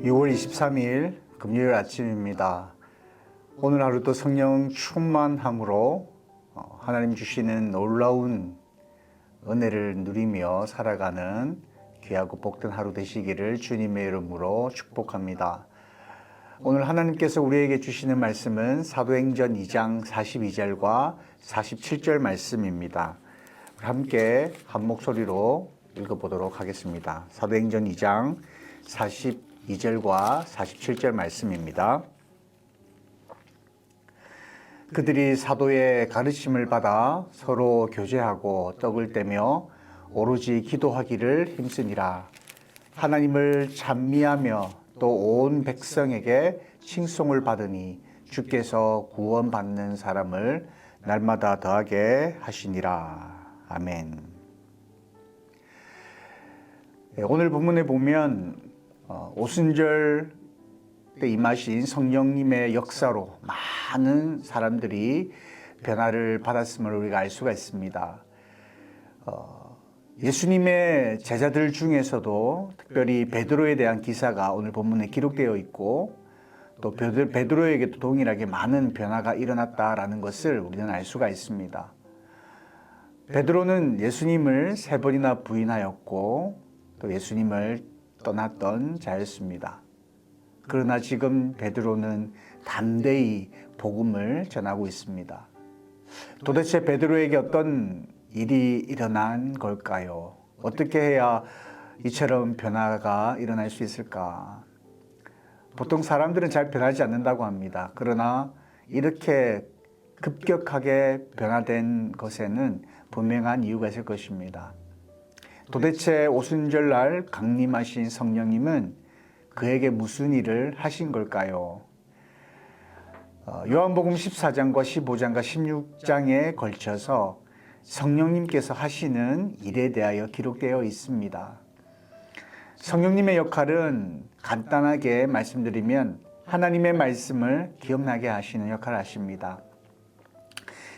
6월 23일 금요일 아침입니다. 오늘 하루도 성령 충만함으로 하나님 주시는 놀라운 은혜를 누리며 살아가는 귀하고 복된 하루 되시기를 주님의 이름으로 축복합니다. 오늘 하나님께서 우리에게 주시는 말씀은 사도행전 2장 42절과 47절 말씀입니다. 함께 한 목소리로 읽어보도록 하겠습니다. 사도행전 2장 42절과 47절 말씀입니다. 그들이 사도의 가르침을 받아 서로 교제하고 떡을 떼며 오로지 기도하기를 힘쓰니라. 하나님을 찬미하며 또 온 백성에게 칭송을 받으니 주께서 구원받는 사람을 날마다 더하게 하시니라. 아멘. 오늘 본문에 보면 오순절 때 임하신 성령님의 역사로 많은 사람들이 변화를 받았음을 우리가 알 수가 있습니다. 예수님의 제자들 중에서도 특별히 베드로에 대한 기사가 오늘 본문에 기록되어 있고 또 베드로에게도 동일하게 많은 변화가 일어났다라는 것을 우리는 알 수가 있습니다. 베드로는 예수님을 3번이나 부인하였고 또 예수님을 떠났던 자였습니다. 그러나 지금 베드로는 담대히 복음을 전하고 있습니다. 도대체 베드로에게 어떤 일이 일어난 걸까요? 어떻게 해야 이처럼 변화가 일어날 수 있을까? 보통 사람들은 잘 변하지 않는다고 합니다. 그러나 이렇게 급격하게 변화된 것에는 분명한 이유가 있을 것입니다. 도대체 오순절날 강림하신 성령님은 그에게 무슨 일을 하신 걸까요? 요한복음 14장과 15장과 16장에 걸쳐서 성령님께서 하시는 일에 대하여 기록되어 있습니다. 성령님의 역할은 간단하게 말씀드리면 하나님의 말씀을 기억나게 하시는 역할을 하십니다.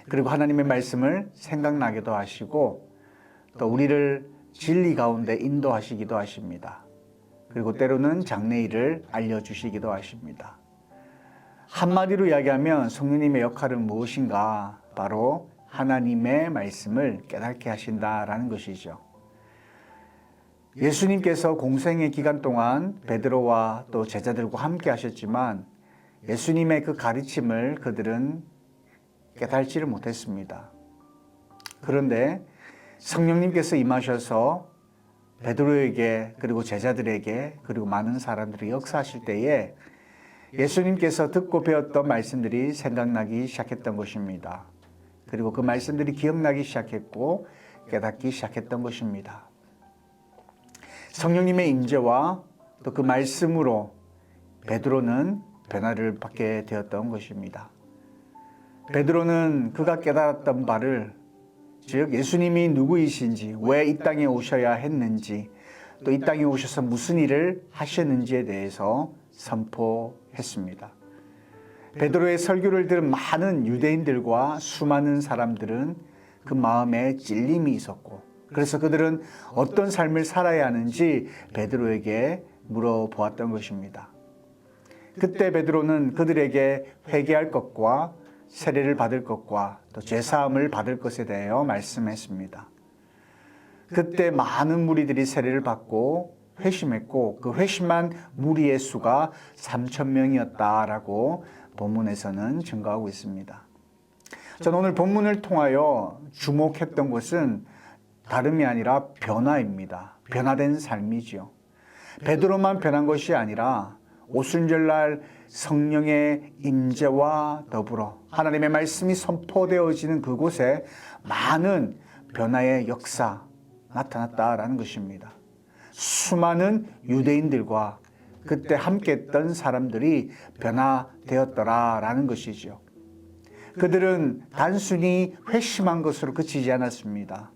그리고 하나님의 말씀을 생각나게도 하시고 또 우리를 진리 가운데 인도하시기도 하십니다. 그리고 때로는 장래일을 알려주시기도 하십니다. 한마디로 이야기하면 성령님의 역할은 무엇인가? 바로 하나님의 말씀을 깨닫게 하신다라는 것이죠. 예수님께서 공생의 기간 동안 베드로와 또 제자들과 함께 하셨지만 예수님의 그 가르침을 그들은 깨닫지를 못했습니다. 그런데 성령님께서 임하셔서 베드로에게 그리고 제자들에게 그리고 많은 사람들이 역사하실 때에 예수님께서 듣고 배웠던 말씀들이 생각나기 시작했던 것입니다. 그리고 그 말씀들이 기억나기 시작했고 깨닫기 시작했던 것입니다. 성령님의 임재와 또 그 말씀으로 베드로는 변화를 받게 되었던 것입니다. 베드로는 그가 깨달았던 바를 즉 예수님이 누구이신지 왜 이 땅에 오셔야 했는지 또 이 땅에 오셔서 무슨 일을 하셨는지에 대해서 선포했습니다. 베드로의 설교를 들은 많은 유대인들과 수많은 사람들은 그 마음에 찔림이 있었고 그래서 그들은 어떤 삶을 살아야 하는지 베드로에게 물어보았던 것입니다. 그때 베드로는 그들에게 회개할 것과 세례를 받을 것과 또 제사함을 받을 것에 대하여 말씀했습니다. 그때 많은 무리들이 세례를 받고 회심했고 그 회심한 무리의 수가 3,000명이었다라고 본문에서는 증거하고 있습니다. 저는 오늘 본문을 통하여 주목했던 것은 다름이 아니라 변화입니다. 변화된 삶이지요. 베드로만 변한 것이 아니라 오순절날 성령의 임재와 더불어 하나님의 말씀이 선포되어지는 그곳에 많은 변화의 역사 나타났다라는 것입니다. 수많은 유대인들과 그때 함께했던 사람들이 변화되었더라라는 것이죠. 그들은 단순히 회심한 것으로 그치지 않았습니다.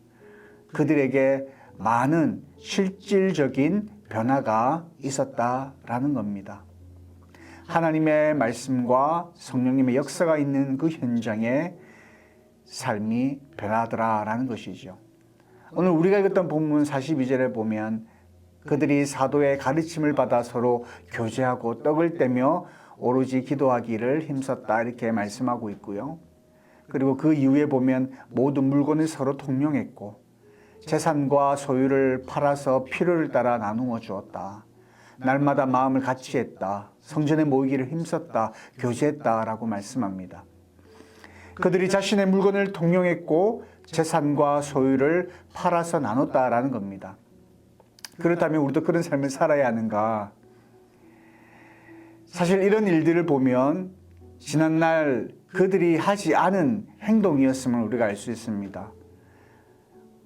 그들에게 많은 실질적인 변화가 있었다라는 겁니다. 하나님의 말씀과 성령님의 역사가 있는 그 현장에 삶이 변하더라라는 것이죠. 오늘 우리가 읽었던 본문 42절에 보면 그들이 사도의 가르침을 받아 서로 교제하고 떡을 떼며 오로지 기도하기를 힘썼다 이렇게 말씀하고 있고요. 그리고 그 이후에 보면 모든 물건을 서로 통용했고 재산과 소유를 팔아서 필요를 따라 나누어 주었다. 날마다 마음을 같이 했다. 성전에 모이기를 힘썼다. 교제했다라고 말씀합니다. 그들이 자신의 물건을 통용했고 재산과 소유를 팔아서 나눴다라는 겁니다. 그렇다면 우리도 그런 삶을 살아야 하는가? 사실 이런 일들을 보면 지난날 그들이 하지 않은 행동이었음을 우리가 알 수 있습니다.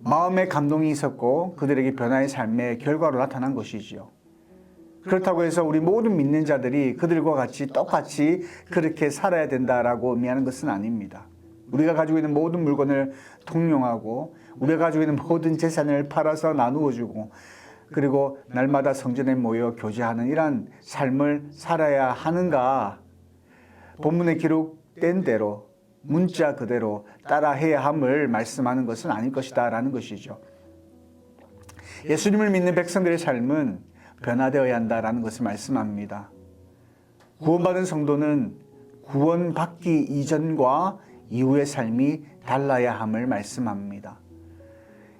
마음의 감동이 있었고 그들에게 변화의 삶의 결과로 나타난 것이지요. 그렇다고 해서 우리 모든 믿는 자들이 그들과 같이 똑같이 그렇게 살아야 된다라고 의미하는 것은 아닙니다. 우리가 가지고 있는 모든 물건을 통용하고 우리가 가지고 있는 모든 재산을 팔아서 나누어 주고 그리고 날마다 성전에 모여 교제하는 이러한 삶을 살아야 하는가? 본문에 기록된 대로 문자 그대로 따라해야 함을 말씀하는 것은 아닐 것이다 라는 것이죠. 예수님을 믿는 백성들의 삶은 변화되어야 한다라는 것을 말씀합니다. 구원받은 성도는 구원받기 이전과 이후의 삶이 달라야 함을 말씀합니다.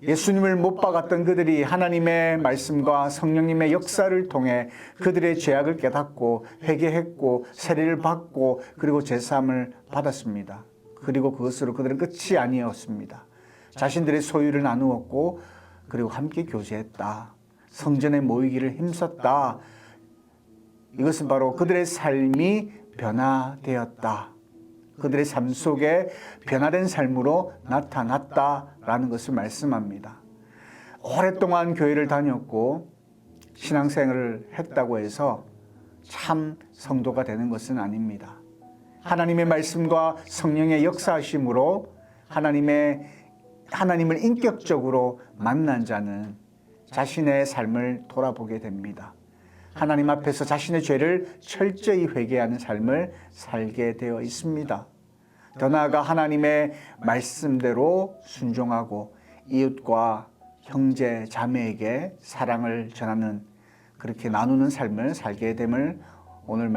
예수님을 못 박았던 그들이 하나님의 말씀과 성령님의 역사를 통해 그들의 죄악을 깨닫고 회개했고 세례를 받고 그리고 제사함을 받았습니다. 그리고 그것으로 그들은 끝이 아니었습니다. 자신들의 소유를 나누었고 그리고 함께 교제했다. 성전에 모이기를 힘썼다. 이것은 바로 그들의 삶이 변화되었다. 그들의 삶 속에 변화된 삶으로 나타났다라는 것을 말씀합니다. 오랫동안 교회를 다녔고 신앙생활을 했다고 해서 참 성도가 되는 것은 아닙니다. 하나님의 말씀과 성령의 역사하심으로 하나님을 인격적으로 만난 자는 자신의 삶을 돌아보게 됩니다. 하나님 앞에서 자신의 죄를 철저히 회개하는 삶을 살게 되어 있습니다. 더 나아가 하나님의 말씀대로 순종하고 이웃과 형제, 자매에게 사랑을 전하는 그렇게 나누는 삶을 살게 됨을 오늘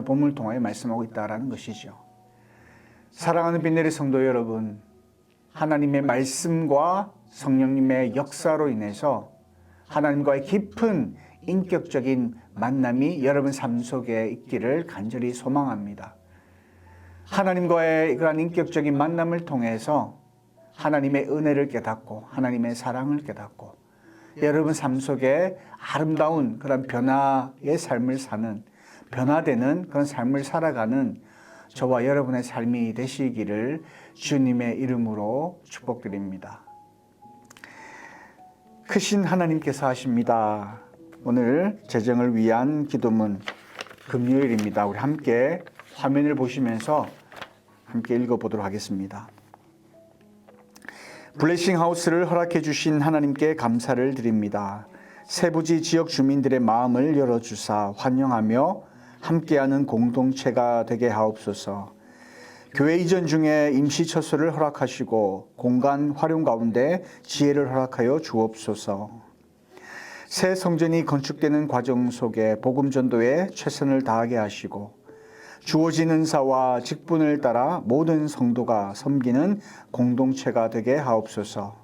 본문을 통하여 말씀하고 있다는 것이죠. 사랑하는 빈내리 성도 여러분, 하나님의 말씀과 성령님의 역사로 인해서 하나님과의 깊은 인격적인 만남이 여러분 삶 속에 있기를 간절히 소망합니다. 하나님과의 그러한 인격적인 만남을 통해서 하나님의 은혜를 깨닫고 하나님의 사랑을 깨닫고 여러분 삶 속에 아름다운 그런 변화의 삶을 사는 변화되는 그런 삶을 살아가는 저와 여러분의 삶이 되시기를 주님의 이름으로 축복드립니다. 크신 하나님께서 하십니다. 오늘 재정을 위한 기도문 금요일입니다. 우리 함께 화면을 보시면서 함께 읽어보도록 하겠습니다. 블레싱 하우스를 허락해 주신 하나님께 감사를 드립니다. 세부지 지역 주민들의 마음을 열어주사 환영하며 함께하는 공동체가 되게 하옵소서. 교회 이전 중에 임시처소를 허락하시고 공간 활용 가운데 지혜를 허락하여 주옵소서. 새 성전이 건축되는 과정 속에 복음 전도에 최선을 다하게 하시고 주어진 은사와 직분을 따라 모든 성도가 섬기는 공동체가 되게 하옵소서.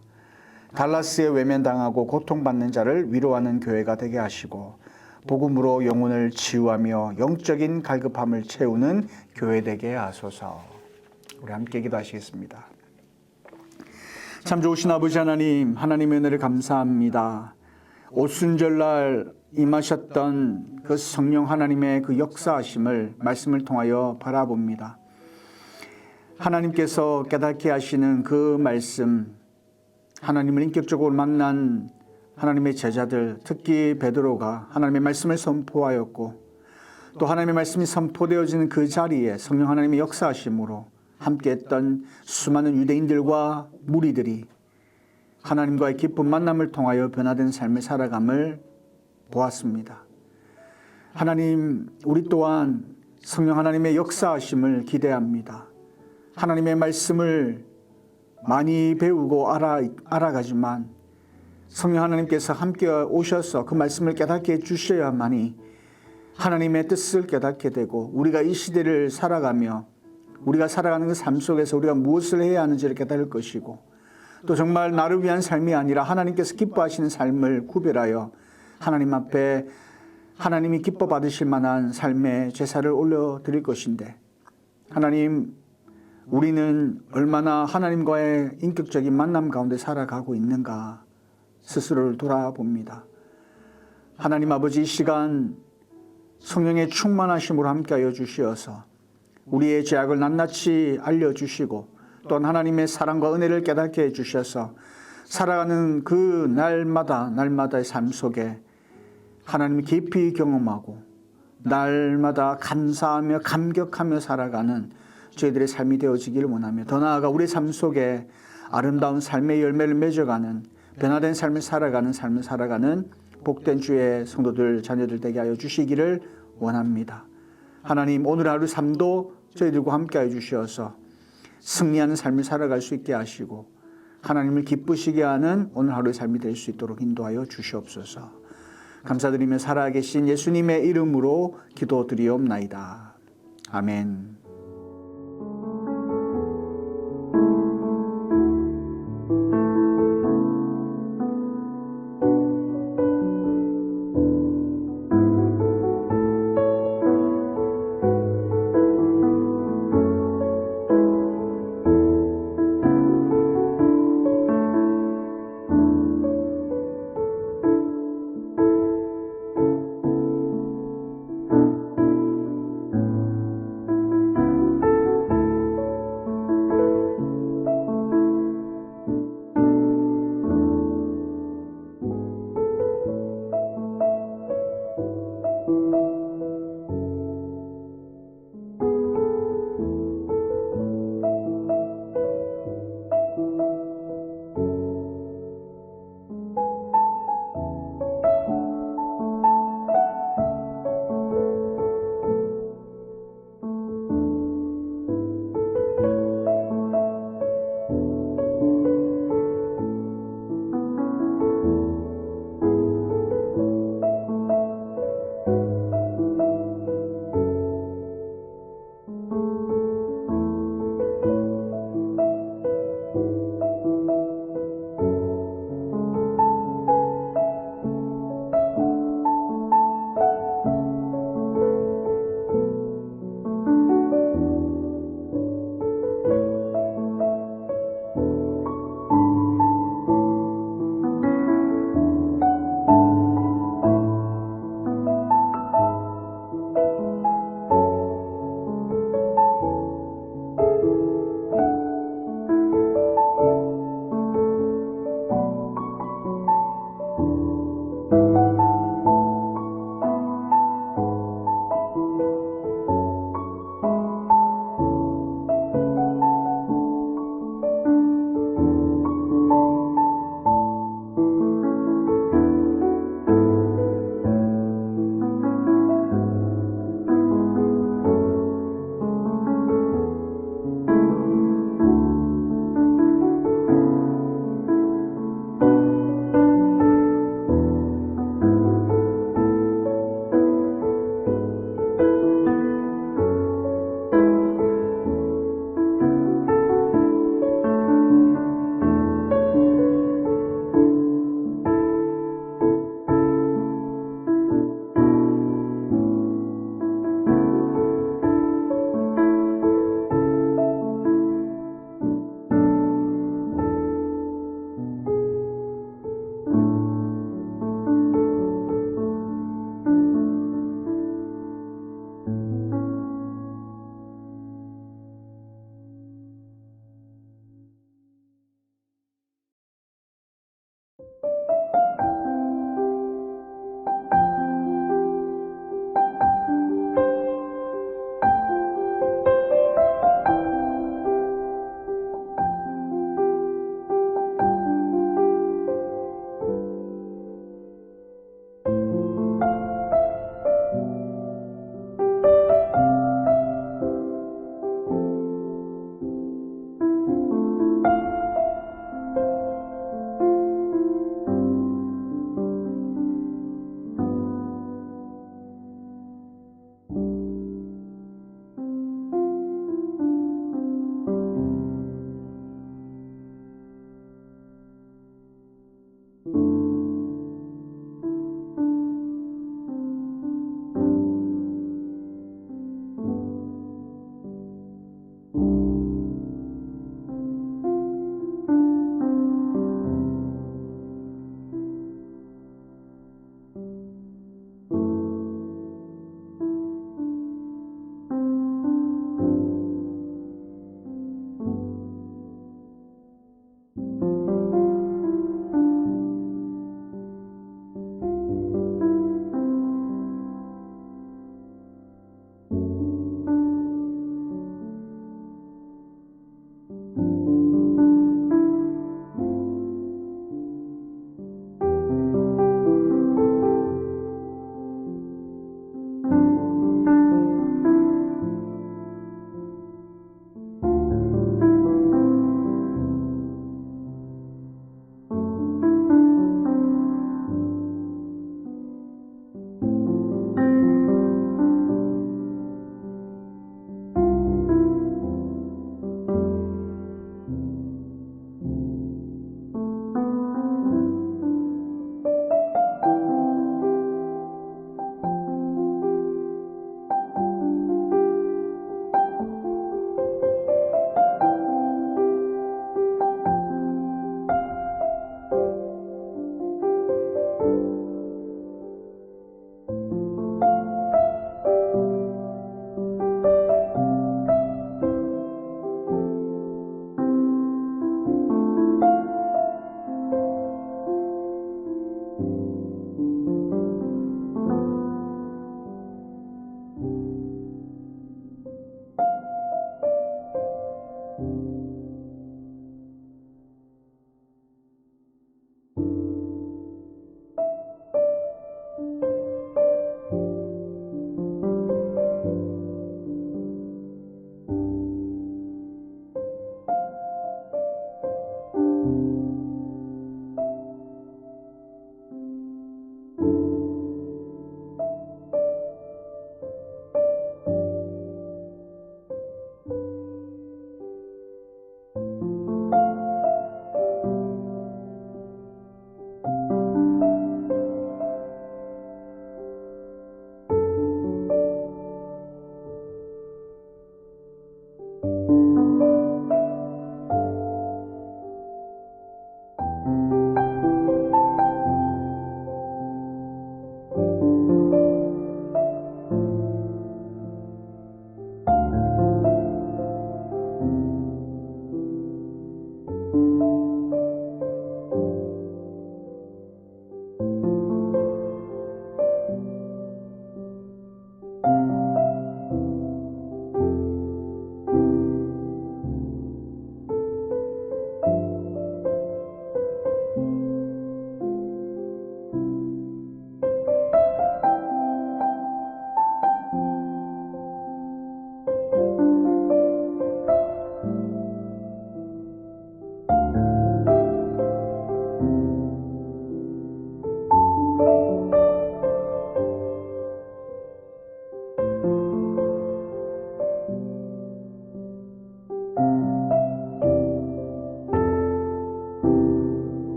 달라스에 외면당하고 고통받는 자를 위로하는 교회가 되게 하시고 복음으로 영혼을 치유하며 영적인 갈급함을 채우는 교회 되게 하소서. 우리 함께 기도하시겠습니다. 참 좋으신 아버지 하나님, 하나님의 은혜를 감사합니다. 오순절날 임하셨던 그 성령 하나님의 그 역사하심을 말씀을 통하여 바라봅니다. 하나님께서 깨닫게 하시는 그 말씀, 하나님을 인격적으로 만난 하나님의 제자들, 특히 베드로가 하나님의 말씀을 선포하였고 또 하나님의 말씀이 선포되어지는 그 자리에 성령 하나님의 역사하심으로 함께했던 수많은 유대인들과 무리들이 하나님과의 깊은 만남을 통하여 변화된 삶을 살아감을 보았습니다. 하나님, 우리 또한 성령 하나님의 역사하심을 기대합니다. 하나님의 말씀을 많이 배우고 알아가지만 성령 하나님께서 함께 오셔서 그 말씀을 깨닫게 해주셔야만이 하나님의 뜻을 깨닫게 되고 우리가 이 시대를 살아가며 우리가 살아가는 그 삶 속에서 우리가 무엇을 해야 하는지를 깨달을 것이고 또 정말 나를 위한 삶이 아니라 하나님께서 기뻐하시는 삶을 구별하여 하나님 앞에 하나님이 기뻐 받으실 만한 삶의 제사를 올려드릴 것인데 하나님, 우리는 얼마나 하나님과의 인격적인 만남 가운데 살아가고 있는가 스스로를 돌아봅니다. 하나님 아버지, 이 시간 성령의 충만하심으로 함께하여 주시어서 우리의 죄악을 낱낱이 알려주시고 또한 하나님의 사랑과 은혜를 깨닫게 해주셔서 살아가는 그 날마다의 삶 속에 하나님을 깊이 경험하고 날마다 감사하며 감격하며 살아가는 저희들의 삶이 되어지기를 원하며 더 나아가 우리 삶 속에 아름다운 삶의 열매를 맺어가는 변화된 삶을 살아가는 복된 주의 성도들 자녀들 되게 하여 주시기를 원합니다. 하나님, 오늘 하루 삶도 저희들과 함께 하여 주시어서 승리하는 삶을 살아갈 수 있게 하시고 하나님을 기쁘시게 하는 오늘 하루의 삶이 될 수 있도록 인도하여 주시옵소서. 감사드리며 살아계신 예수님의 이름으로 기도드리옵나이다. 아멘.